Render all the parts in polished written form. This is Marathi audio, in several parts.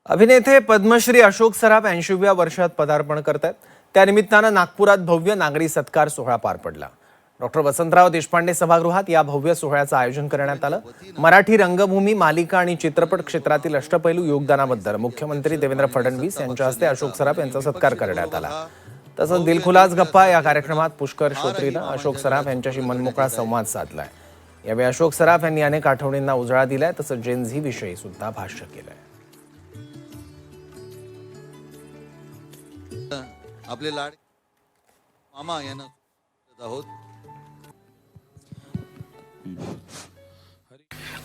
अभिनेते पद्मश्री अशोक सराफ 80व्या वर्षात पदार्पण करतात. त्यानिमित्तानं नागपुरात भव्य नागरी सत्कार सोहळा पार पडला. डॉक्टर वसंतराव देशपांडे सभागृहात या भव्य सोहळ्याचं आयोजन करण्यात आलं. मराठी रंगभूमी, मालिका आणि चित्रपट क्षेत्रातील अष्टपैलू योगदानाबद्दल मुख्यमंत्री देवेंद्र फडणवीस यांच्या हस्ते अशोक सराफ यांचा सत्कार करण्यात आला. तसंच दिलखुलास गप्पा या कार्यक्रमात पुष्कर श्रोत्रीनं अशोक सराफ यांच्याशी मनमोकळा संवाद साधलाय. यावेळी अशोक सराफ यांनी अनेक आठवणींना उजाळा दिलाय. तसंच जेन झी विषयी सुद्धा भाष्य केलंय. आपले लाड मामा यांना आहोत.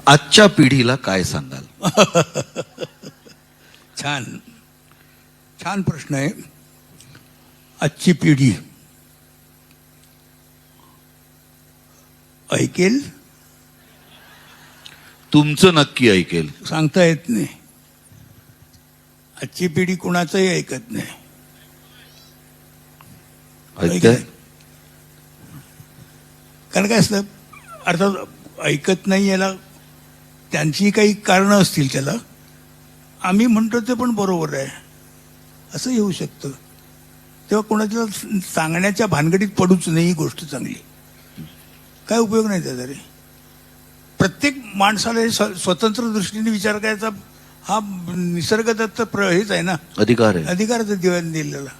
आजच्या पिढीला काय सांगाल? छान छान प्रश्न आहे. आजची पिढी ऐकेल, तुमचं नक्की ऐकेल, सांगता येत नाही. आजची पिढी कुणाचंही ऐकत नाही. ऐकताय? कारण काय असतं, अर्थात ऐकत नाही याला त्यांची काही कारणं असतील. त्याला आम्ही म्हणतो ते पण बरोबर आहे असं येऊ शकतं. तेव्हा कोणाच्या सांगण्याच्या भानगडीत पडूच नाही. ही गोष्ट चांगली, काय उपयोग नाही त्याचा रे. प्रत्येक माणसाला हे स्वतंत्र दृष्टीने विचार करायचा हा निसर्गदत्त हेच आहे ना, अधिकार आहे. अधिकारच दिलेला.